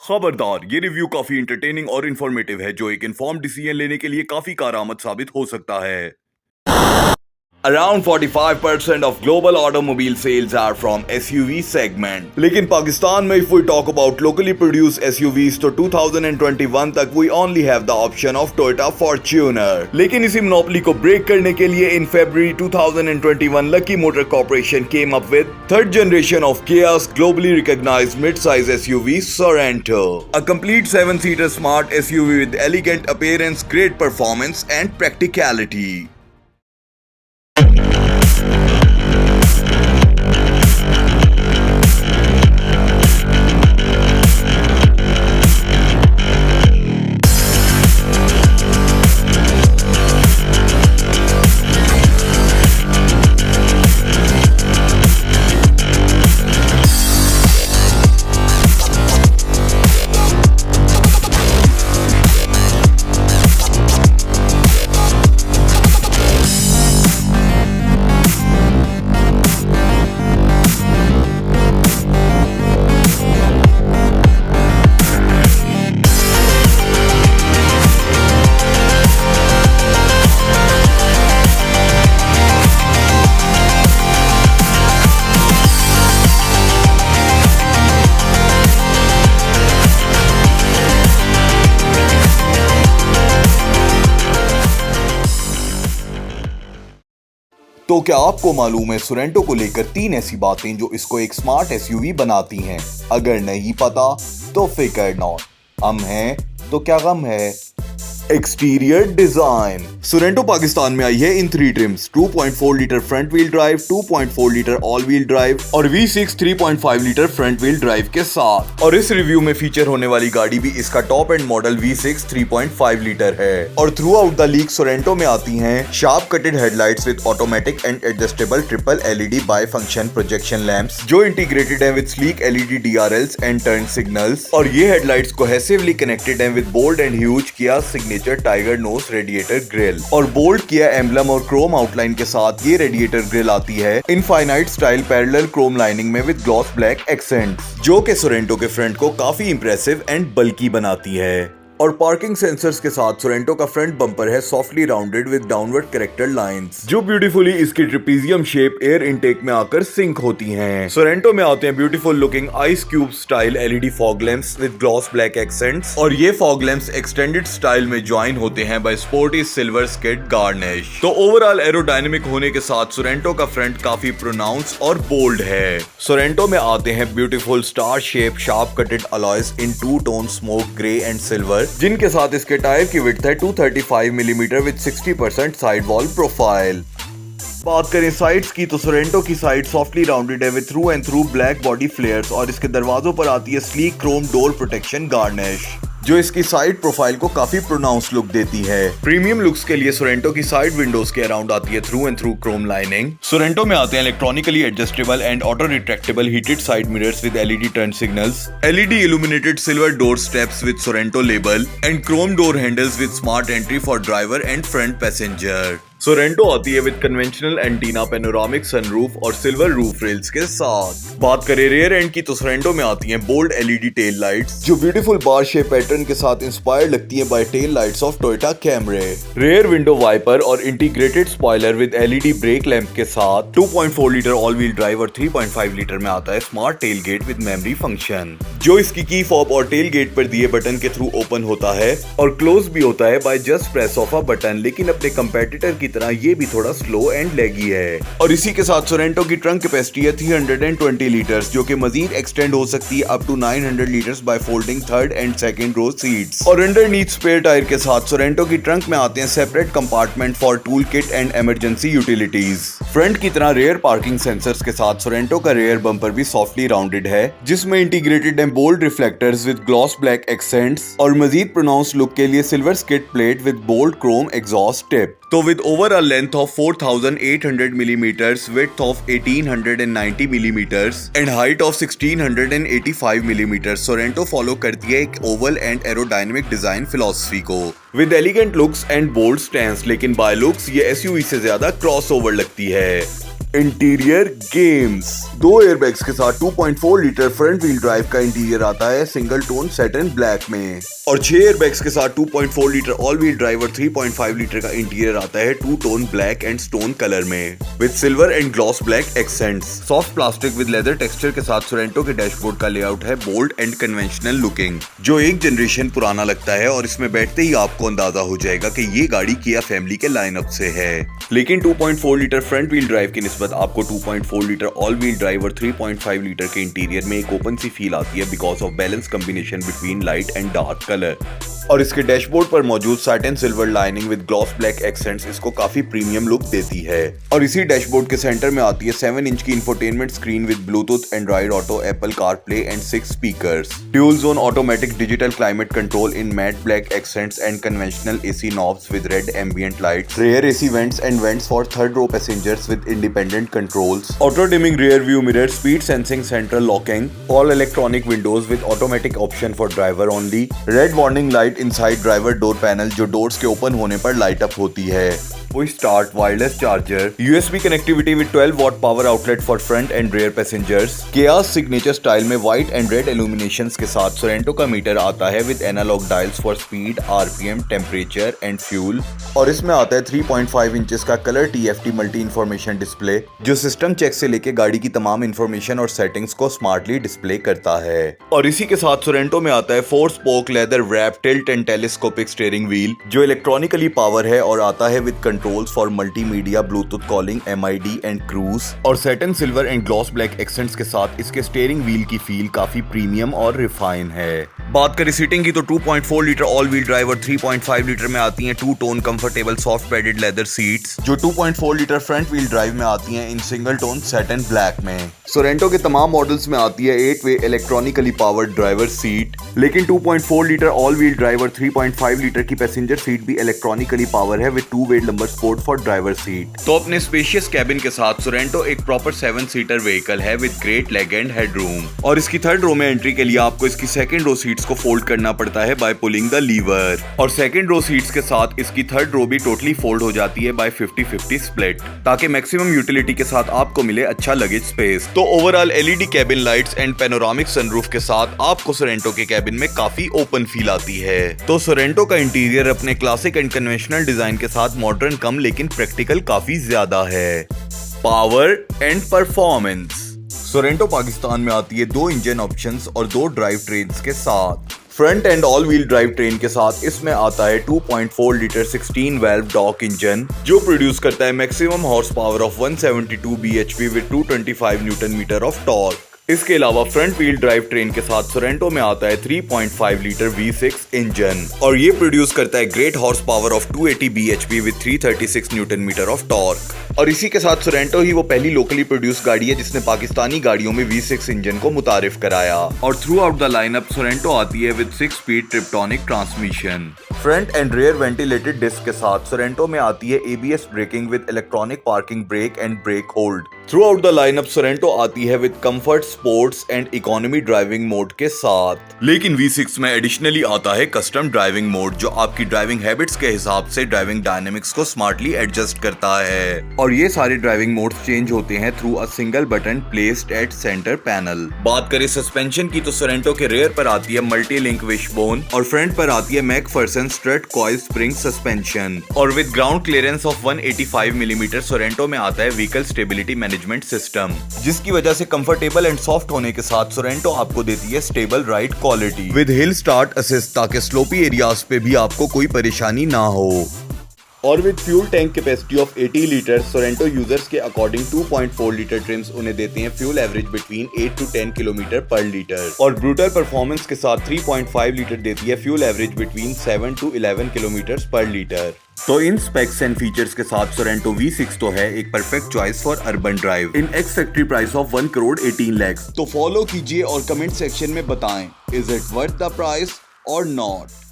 खबरदार, ये रिव्यू काफी इंटरटेनिंग और इंफॉर्मेटिव है, जो एक इन्फॉर्म्ड डिसीजन लेने के लिए काफी कारआमद साबित हो सकता है। Around 45% of global automobile sales are from SUV segment. लेकिन पाकिस्तान में if we talk about locally produced SUVs तो 2021 तक we only have the option of Toyota Fortuner. लेकिन इसी मोनोपोली को ब्रेक करने के लिए in February 2021 Lucky Motor Corporation came up with third generation of Kia's globally recognized mid-size SUV Sorento. A complete 7-seater smart SUV with elegant appearance, great performance and practicality. तो क्या आपको मालूम है Sorento को लेकर 3 ऐसी बातें जो इसको एक स्मार्ट एसयूवी बनाती हैं? अगर नहीं पता तो फिकर नॉट, हम हैं तो क्या गम है। Exterior design. सोरेंटो पाकिस्तान में आई है इन 3 TRIMS, 2.4 litre front wheel drive, 2.4 litre all wheel drive और V6 3.5 litre front wheel drive के साथ। और इस रिव्यू में फीचर होने वाली गाड़ी भी इसका top and model V6 3.5 litre है। और throughout the leak Sorento में आती हैं sharp cutted headlights with automatic and adjustable triple LED bi function projection lamps जो इंटीग्रेटेड है with sleek LED DRLs and turn signals. और ये headlights cohesively connected है with bold and huge Kia signature tiger nose radiator grille और bold Kia emblem और chrome outline के साथ ये रेडिएटर ग्रिल आती है infinite style parallel chrome lining में विद ग्लॉस ब्लैक एक्सेंट्स, जो कि सोरेंटो के फ्रंट को काफी इंप्रेसिव एंड बल्की बनाती है। और पार्किंग सेंसर्स के साथ सोरेंटो का फ्रंट बम्पर है softly rounded with downward character lines, जो ब्यूटीफुली इसकी ट्रेपेजियम शेप एयर इनटेक में आकर सिंक होती हैं। सोरेंटो में आते हैं beautiful looking ice cube style LED fog lamps with gloss black accents और ये फॉग लैंप्स एक्सटेंडेड स्टाइल में ज्वाइन होते हैं by sporty silver skid garnish. तो ओवरऑल एरोडायनेमिक होने के साथ सोरेंटो का फ्रंट काफी प्रोनाउंस और बोल्ड है। सोरेंटो में आते हैं beautiful star shape sharp कटेड alloys in 2 tone smoke grey and silver, जिनके साथ इसके टायर की विड्थ है 235 millimetre with 60% side wall profile. बात करें साइड्स की तो सोरेंटो की साइड सॉफ्टली राउंडेड है with through and through black body फ्लेयर्स और इसके दरवाजों पर आती है sleek Chrome door protection garnish, जो इसकी साइड प्रोफाइल को काफी प्रोनाउंस लुक देती है। प्रीमियम लुक्स के लिए सोरेंटो की साइड विंडोज के अराउंड आती है through and through chrome lining. Sorento में आते हैं electronically adjustable and auto retractable heated side mirrors with LED turn signals, LED illuminated silver door steps with Sorento label and chrome door handles with smart entry for driver and front passenger. Sorento आती है with conventional antenna panoramic sunroof और silver roof rails के साथ। बात करें rare and की तो Sorento में आती हैं बोल्ड LED टेल लाइट्स जो ब्यूटीफुल बार शेप पैटर्न के साथ इंस्पायर्ड लगती है by tail lights of Toyota Camry. Rear window wiper और integrated spoiler with LED brake lamp के साथ 2.4 लीटर ऑल व्हील ड्राइव और 3.5 लीटर में आता है smart tailgate with memory function, जो इसकी की फॉब और टेल गेट पर दिए बटन के थ्रू ओपन होता है और क्लोज भी होता है by just press of a button. लेकिन अपने कंपेटिटर की तरह ये भी थोड़ा स्लो एंड लैगी है। और इसी के साथ सोरेंटो की ट्रंक कैपेसिटी है 320 लीटर्स, जो कि मजीद एक्सटेंड हो सकती है up to 900 litres by folding third and second row seats. और अंडरनीथ स्पेयर टायर के साथ सोरेंटो की ट्रंक में आते हैं separate compartment for tool kit and emergency utilities. Front की तरह रेयर पार्किंग सेंसर्स के साथ सोरेंटो का रेयर बम्पर भी सॉफ्टली राउंडेड है, जिसमें integrated and bold reflectors with gloss black accents और मजीद प्रोनाउंस लुक के लिए silver skid plate with bold chrome exhaust tip. तो with overall length of 4800 millimeters, width of 1890 millimeters and height of 1685 millimeters, Sorento follow करती है एक oval and aerodynamic design philosophy को with elegant looks and bold stance. लेकिन by looks ये SUV से ज्यादा crossover लगती है। Interior games. 2 एयरबैग्स के साथ 2.4 लीटर फ्रंट व्हील ड्राइव का इंटीरियर आता है सिंगल टोन सैटिन ब्लैक में, और 6 एयरबैग्स के साथ 2.4 लीटर ऑल व्हील ड्राइव और 3.5 लीटर का इंटीरियर आता है 2 tone black and stone colour में with silver and gloss black accents. Soft plastic with leather texture के साथ सोरेंटो के डैशबोर्ड का लेआउट है बोल्ड एंड कन्वेंशनल लुकिंग, जो एक जनरेशन पुराना लगता है, और इसमें बैठते ही आपको अंदाजा हो जाएगा कि ये गाड़ी किया फैमिली के लाइनअप से है। लेकिन 2.4 लीटर फ्रंट व्हील ड्राइव की निस्बत आपको 2.4 लीटर ऑल व्हील ड्राइव और 3.5 लीटर के इंटीरियर में एक ओपन सी फील आती है because of balance combination between light and dark colour. और इसके डैशबोर्ड पर मौजूद satin silver lining with gloss black accents इसको काफी प्रीमियम लुक देती है। और इसी डैशबोर्ड के सेंटर में आती है 7 इंच की infotainment screen with Bluetooth, Android auto, Apple CarPlay and 6 speakers, dual zone automatic digital climate control in matte black accents and conventional AC knobs with red ambient lights, rear AC vents and vents for third row passengers with independent controls, auto dimming rear view mirror, speed sensing central locking, all electronic windows with automatic option for driver only, red warning light inside driver door panel जो doors के open होने पर light up होती है, push start wireless charger, USB connectivity with 12 watt power outlet for front and rear passengers, Kia's signature style में white and red illuminations के साथ Sorento का मीटर आता है with analogue dials for speed, RPM, temperature and fuel, और इसमें आता है 3.5 इंचेस का colour TFT multi information display जो सिस्टम चेक से लेके गाड़ी की तमाम इंफॉर्मेशन और सेटिंग्स को स्मार्टली डिस्प्ले करता है। और इसी के साथ सोरेंटो में आता है 4 spoke leather wrap tilt and telescopic steering wheel जो इलेक्ट्रॉनिकली पावर है और आता है with controls for multimedia, Bluetooth calling, MID and cruise, और satin silver and gloss black accents के साथ इसके स्टीयरिंग व्हील की फील काफी प्रीमियम और रिफाइन है। बात करें सीटिंग की तो 2.4 लीटर ऑल व्हील ड्राइव और 3.5 लीटर में आती हैं 2 tone comfortable soft padded leather seats जो 2.4 लीटर फ्रंट व्हील ड्राइव में आती हैं in single tone satin black में। सोरेंटो के तमाम मॉडल्स में आती है 8 वे इलेक्ट्रॉनिकली पावर्ड ड्राइवर सीट, लेकिन 2.4 लीटर ऑल व्हील ड्राइव और 3.5 लीटर की पैसेंजर सीट भी इलेक्ट्रॉनिकली पावर है with 2 way lumbar sport for driver seat. तो अपने स्पेशियस कैबिन के साथ सोरेंटो एक प्रॉपर 7 सीटर व्हीकल है with great leg and headroom, और इसकी थर्ड रो में एंट्री के लिए आपको इसकी सेकंड रो सीट्स को फोल्ड करना पड़ता है बाय पुलिंग द लीवर, और सेकंड रो सीट्स के साथ इसकी थर्ड रो भी टोटली फोल्ड हो जाती है बाय 50-50 स्प्लिट ताकि मैक्सिमम यूटिलिटी के साथ आपको मिले अच्छा लगेज स्पेस। तो overall LED cabin lights and panoramic sunroof के साथ आपको सोरेंटो के कैबिन में काफी ओपन फील आती है। तो सोरेंटो का इंटीरियर अपने क्लासिक एंड कन्वेंशनल डिजाइन के साथ मॉडर्न कम लेकिन प्रैक्टिकल काफी ज्यादा है। Power and performance. Sorento Pakistan में आती है 2 इंजन ऑप्शंस और 2 ड्राइव ट्रेन्स के साथ। Front and all wheel drive train के साथ इसमें आता है 2.4 लीटर 16 वाल्व डॉक इंजन जो प्रोड्यूस करता है maximum horsepower of 172 bhp with 225 newton metre of torque. इसके अलावा फ्रंट व्हील ड्राइव ट्रेन के साथ सोरेंटो में आता है 3.5 लीटर V6 इंजन और ये प्रोड्यूस करता है great horsepower of 280 bhp with 336 newton metre of torque. और इसी के साथ सोरेंटो ही वो पहली लोकली प्रोड्यूस गाड़ी है जिसने पाकिस्तानी गाड़ियों में V6 इंजन को मुतारिफ कराया। और throughout the lineup Sorento आती है with 6 speed tiptronic transmission. Front and rear ventilated disc के साथ सोरेंटो में आती है ABS braking with electronic parking brake and brake hold. Throughout the lineup Sorento आती है with comfort, sports and economy driving mode के साथ। लेकिन V6 में एडिशनली आता है कस्टम ड्राइविंग मोड जो आपकी ड्राइविंग हैबिट्स के हिसाब से ड्राइविंग डायनेमिक्स को स्मार्टली एडजस्ट करता है। और ये सारे ड्राइविंग मोड्स चेंज होते हैं through a single button placed at centre panel. बात करें सस्पेंशन की तो सोरेंटो के रेयर पर आती है मल्टी लिंक विशबोन और फ्रंट पर आती है MacPherson strut coil spring suspension. और with ground clearance of 185 millimetre Sorento में आता है व्हीकल स्टेबिलिटी मैनेजमेंट सिस्टम जिसकी वजह से कंफर्टेबल एंड सॉफ्ट होने के साथ सोरेंटो आपको देती है stable ride quality with hill start assist ताकि स्लोपी एरियाज पे भी आपको कोई परेशानी ना हो। और with fuel tank capacity of 80 litre Sorento users के अकॉर्डिंग 2.4 लीटर ट्रिम्स उन्हें देते हैं fuel average between 8 to 10 kilometre per litre और ब्रूटल परफॉर्मेंस के साथ 3.5 लीटर देती है fuel average between 7 to 11 kilometre per litre. तो इन स्पेक्स एंड फीचर्स के साथ सोरेंटो V6 तो है एक perfect choice for urban drive in ex factory price of 1 crore 18 lakh. तो फॉलो कीजिए और कमेंट सेक्शन में बताएं is it worth the price और नॉट।